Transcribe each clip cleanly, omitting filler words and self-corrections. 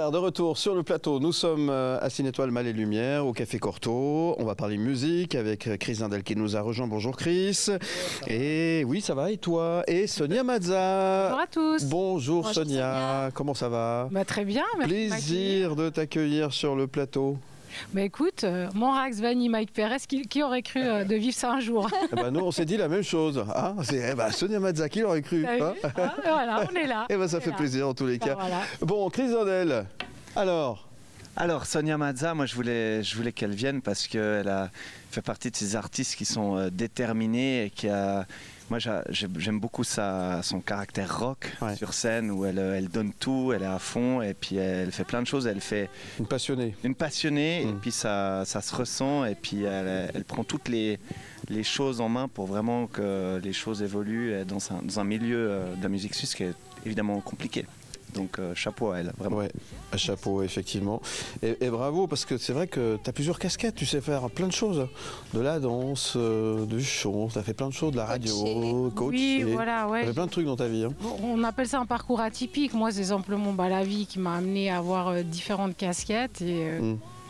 Cher, de retour sur le plateau. Nous sommes à Ciné-Étoile Mal et Lumière, au Café Corto. On va parler musique avec Chris Zindel qui nous a rejoint. Bonjour Chris. Et oui, ça va, et toi? Et Sonia Mazza. Bonjour à tous. Bonjour Sonia. Comment ça va? Très bien, merci. Plaisir de t'accueillir sur le plateau. Écoute, Monrax, Vanny, Mike Perez, qui aurait cru de vivre ça un jour? Nous, on s'est dit la même chose. Hein, Sonia Mazza, qui l'aurait cru, hein? Voilà, on est là. Et ça fait plaisir en tous les cas. Voilà. Bon, Chris Zindel, Alors, Sonia Mazza, moi je voulais qu'elle vienne parce qu'elle fait partie de ces artistes qui sont déterminés et moi j'aime beaucoup son caractère rock sur scène où elle donne tout, elle est à fond et puis elle fait plein de choses. Elle fait une passionnée. Et puis ça se ressent et puis elle prend toutes les choses en main pour vraiment que les choses évoluent dans un milieu de la musique suisse qui est évidemment compliqué. Donc chapeau à elle, vraiment. Ouais, chapeau, effectivement. Et bravo, parce que c'est vrai que tu as plusieurs casquettes, tu sais faire plein de choses. De la danse, du chant, tu as fait plein de choses, de la radio, coach. Oui, voilà, ouais. Tu as fait plein de trucs dans ta vie. Hein. On appelle ça un parcours atypique. Moi, c'est simplement la vie qui m'a amené à avoir différentes casquettes. Et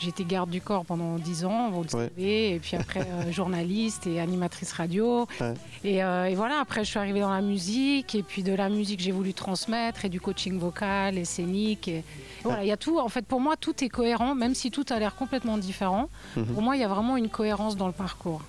j'étais garde du corps pendant 10 ans, vous le savez. Et puis après, journaliste et animatrice radio. Ouais. Et voilà, après, je suis arrivée dans la musique. Et puis de la musique, j'ai voulu transmettre et du coaching vocal et scénique. Et voilà, il y a tout. En fait, pour moi, tout est cohérent, même si tout a l'air complètement différent. Pour moi, il y a vraiment une cohérence dans le parcours.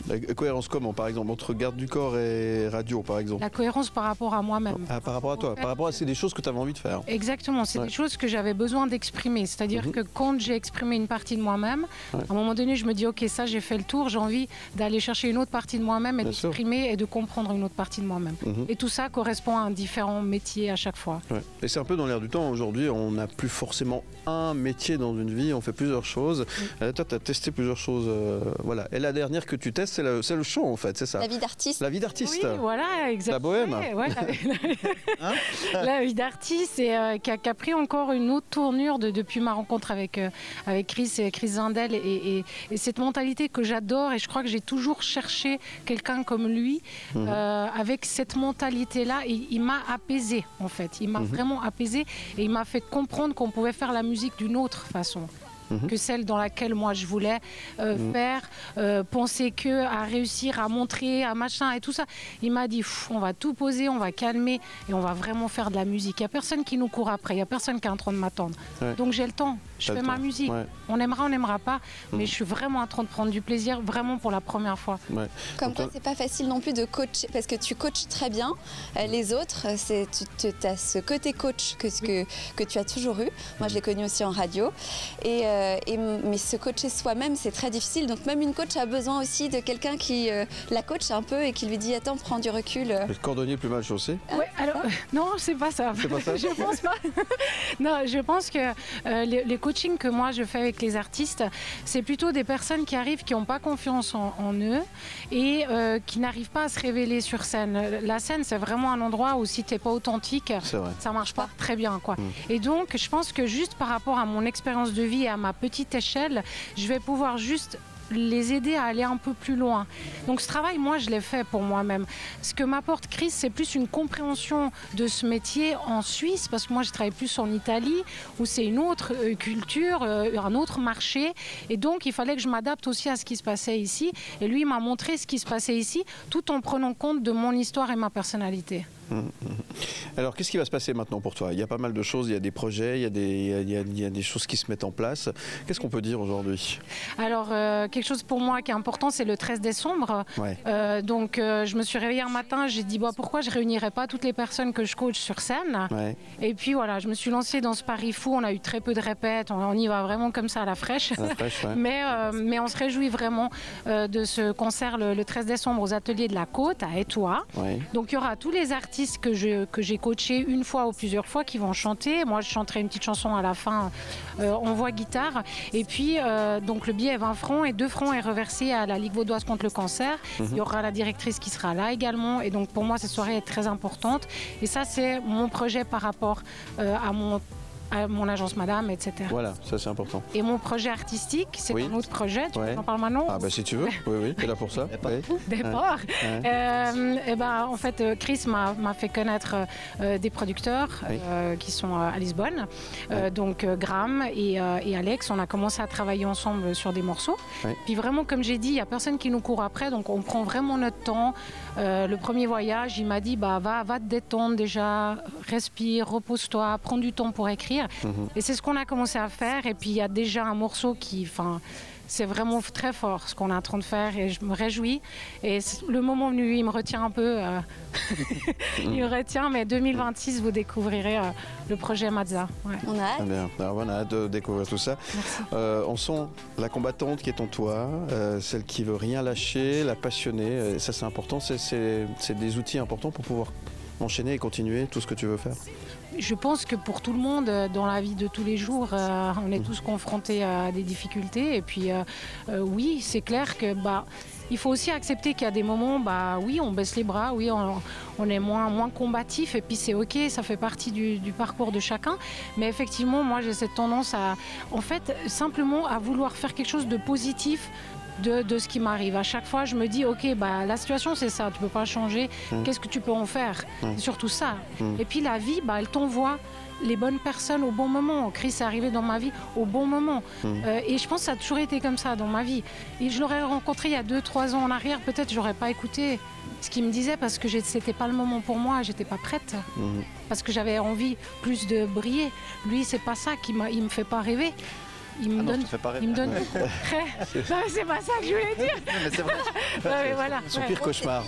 La cohérence comment, par exemple, entre garde du corps et radio, par exemple? La cohérence par rapport à moi-même. Ah, par rapport à toi, par rapport à c'est des choses que tu avais envie de faire. Exactement, c'est des choses que j'avais besoin d'exprimer. C'est-à-dire que quand j'ai exprimé une partie de moi-même, à un moment donné, je me dis, ok, ça j'ai fait le tour, j'ai envie d'aller chercher une autre partie de moi-même et d'exprimer et de comprendre une autre partie de moi-même. Et tout ça correspond à un différent métier à chaque fois. Ouais. Et c'est un peu dans l'air du temps, aujourd'hui, on n'a plus forcément un métier dans une vie, on fait plusieurs choses. Toi, tu as testé plusieurs choses. Voilà. Et la dernière que tu testes, c'est le chant en fait, c'est ça. La vie d'artiste. La vie d'artiste. Oui, voilà, exactement. La bohème. Ouais, la vie d'artiste et qui a pris encore une autre tournure depuis ma rencontre avec Chris Zindel et cette mentalité que j'adore et je crois que j'ai toujours cherché quelqu'un comme lui avec cette mentalité-là. Il m'a apaisé en fait. Il m'a vraiment apaisé et il m'a fait comprendre qu'on pouvait faire la musique d'une autre façon. Que celle dans laquelle moi je voulais faire, penser à réussir, à montrer, à machin et tout ça. Il m'a dit, on va tout poser, on va calmer et on va vraiment faire de la musique. Il n'y a personne qui nous court après, il n'y a personne qui est en train de m'attendre. Donc j'ai le temps, je fais ma musique. On aimera, on n'aimera pas, mais je suis vraiment en train de prendre du plaisir, vraiment pour la première fois. Comme toi, c'est pas facile non plus de coacher, parce que tu coaches très bien les autres. Tu as ce côté coach que tu as toujours eu. Moi, je l'ai connu aussi en radio. Mais se coacher soi-même, c'est très difficile. Donc même une coach a besoin aussi de quelqu'un qui la coach un peu et qui lui dit attends, prends du recul. Le cordonnier plus mal chaussé. Ouais, alors non, c'est pas ça. C'est pas ça. Je pense pas. Non, je pense que les coachings que moi je fais avec les artistes, c'est plutôt des personnes qui arrivent, qui n'ont pas confiance en eux et qui n'arrivent pas à se révéler sur scène. La scène, c'est vraiment un endroit où si t'es pas authentique, ça marche pas très bien, quoi. Et donc, je pense que juste par rapport à mon expérience de vie et à ma petite échelle, je vais pouvoir juste les aider à aller un peu plus loin. Donc ce travail, moi, je l'ai fait pour moi-même. Ce que m'apporte Chris, c'est plus une compréhension de ce métier en Suisse, parce que moi, je travaille plus en Italie, où c'est une autre culture, un autre marché. Et donc, il fallait que je m'adapte aussi à ce qui se passait ici. Et lui, il m'a montré ce qui se passait ici, tout en prenant compte de mon histoire et ma personnalité. Alors, qu'est-ce qui va se passer maintenant pour toi? Il y a pas mal de choses, il y a des projets, il y a des choses qui se mettent en place. Qu'est-ce qu'on peut dire aujourd'hui? Alors, quelque chose pour moi qui est important, c'est le 13 décembre. Donc, je me suis réveillée un matin, j'ai dit pourquoi je ne réunirais pas toutes les personnes que je coach sur scène. Et puis voilà, je me suis lancée dans ce pari fou. On a eu très peu de répètes, on y va vraiment comme ça à la fraîche. Mais on se réjouit vraiment de ce concert le 13 décembre aux Ateliers de la Côte à Étoile. Donc, il y aura tous les artistes que j'ai coachés une fois ou plusieurs fois qui vont chanter. Moi, je chanterai une petite chanson à la fin en voix guitare. Et puis, donc le billet est 20 francs et 2 francs est reversé à la Ligue vaudoise contre le cancer. Il y aura la directrice qui sera là également. Et donc, pour moi, cette soirée est très importante. Et ça, c'est mon projet par rapport à mon mon agence Madame, etc. Voilà, ça c'est important. Et mon projet artistique, c'est Oui. un autre projet. Tu Ouais. en parles maintenant? Ah bah si tu veux, oui, t'es là pour ça. Oui. Départ. Ouais. Et ben, en fait, Chris m'a fait connaître des producteurs Oui. qui sont à Lisbonne. Ouais. Donc Graham et Alex, on a commencé à travailler ensemble sur des morceaux. Oui. Puis vraiment, comme j'ai dit, il n'y a personne qui nous court après, donc on prend vraiment notre temps. Le premier voyage, il m'a dit, va te détendre déjà, respire, repose-toi, prends du temps pour écrire. Et c'est ce qu'on a commencé à faire. Et puis il y a déjà un morceau qui... C'est vraiment très fort ce qu'on est en train de faire et je me réjouis. Et le moment venu, il me retient un peu. Il me retient, mais 2026, vous découvrirez le projet Mazza. Ouais. On a hâte. Très bien. Alors, on a hâte de découvrir tout ça. Merci. On sent la combattante qui est en toi, celle qui veut rien lâcher, la passionnée. Et ça c'est important. C'est des outils importants pour pouvoir enchaîner et continuer tout ce que tu veux faire. Je pense que pour tout le monde, dans la vie de tous les jours, on est tous confrontés à des difficultés. Et puis, oui, c'est clair que il faut aussi accepter qu'il y a des moments, oui, on baisse les bras, oui, on est moins combatif. Et puis, c'est OK, ça fait partie du parcours de chacun. Mais effectivement, moi, j'ai cette tendance en fait, simplement à vouloir faire quelque chose de positif de ce qui m'arrive. À chaque fois, je me dis, OK, la situation, c'est ça, tu peux pas changer. Qu'est-ce que tu peux en faire? C'est surtout ça. Et puis la vie, elle t'envoie les bonnes personnes au bon moment. Chris est arrivé dans ma vie au bon moment. Et je pense que ça a toujours été comme ça dans ma vie. Et je l'aurais rencontré il y a 2-3 ans en arrière, peut-être j'aurais pas écouté ce qu'il me disait parce que c'était pas le moment pour moi, j'étais pas prête. Parce que j'avais envie plus de briller. Lui, c'est pas ça il me fait pas rêver. Il me donne beaucoup de prêt. Non, mais c'est pas ça que je voulais dire. Non, mais c'est vrai. Ouais, mais voilà. Son pire cauchemar.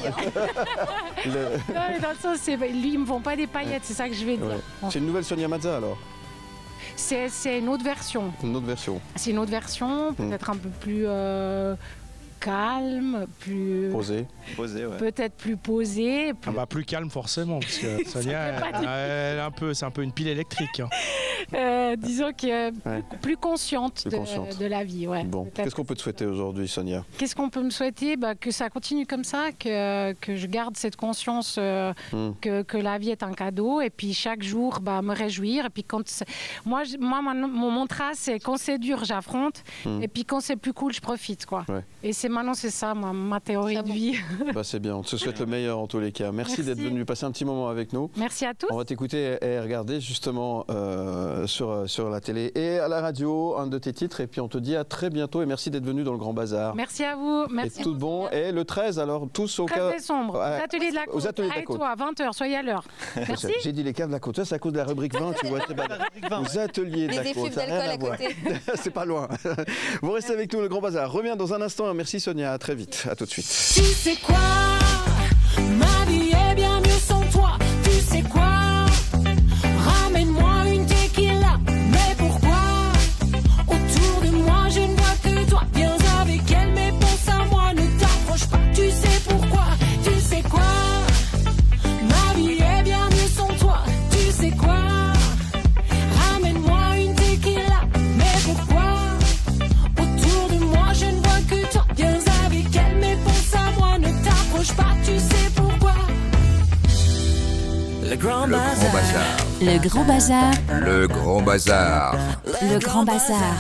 Non, mais dans le sens, lui, ils me font pas des paillettes, c'est ça que je vais dire. Ouais. C'est une nouvelle Sonia Mazza alors? C'est une autre version. Une autre version. C'est une autre version, peut-être un peu plus calme, plus Posée. peut-être plus posée. Plus calme forcément, parce que Sonia, c'est un peu une pile électrique. Disons que plus consciente de la vie. Ouais, bon, qu'est-ce qu'on peut te souhaiter aujourd'hui, Sonia? Qu'est-ce qu'on peut me souhaiter? Que ça continue comme ça, que je garde cette conscience que la vie est un cadeau, et puis chaque jour, me réjouir. Et puis moi, mon mantra, c'est quand c'est dur, j'affronte, et puis quand c'est plus cool, je profite, quoi. Ouais. Et maintenant, c'est ça ma théorie de vie. C'est bien, on te souhaite le meilleur en tous les cas. Merci d'être venu passer un petit moment avec nous. Merci à tous. On va t'écouter et regarder justement sur la télé et à la radio un de tes titres, et puis on te dit à très bientôt et merci d'être venu dans le Grand Bazar. Merci à vous. Merci. Et tout bon. Et le 13, alors tous au 13 décembre, aux Ateliers de la Côte. Aux Ateliers de la Côte. À 20h, soyez à l'heure. Merci. J'ai dit les caves de la Côte, c'est à cause de la rubrique 20, tu vois. Aux Ateliers de la Côte, ça n'a rien à voir. C'est pas loin. Vous restez avec nous, le Grand Bazar revient dans un instant. Merci Sonia, à très vite, à tout de suite. Tu sais quoi, ma vie est bien mieux sans toi. Tu sais quoi, ramène-moi une tequila. Mais pourquoi, autour de moi je ne vois que toi. Viens avec elle mais pense à moi, ne t'approche pas. Tu sais pourquoi, tu sais quoi, ma vie est bien mieux sans toi. Tu sais quoi, ramène-moi une tequila. Mais pourquoi, autour de moi je ne vois que toi. Viens avec elle mais pense à moi, ne t'approche pas. Tu sais pourquoi. Le Grand Bazar. Le Grand Bazar. Le Grand Bazar. Le Grand Bazar.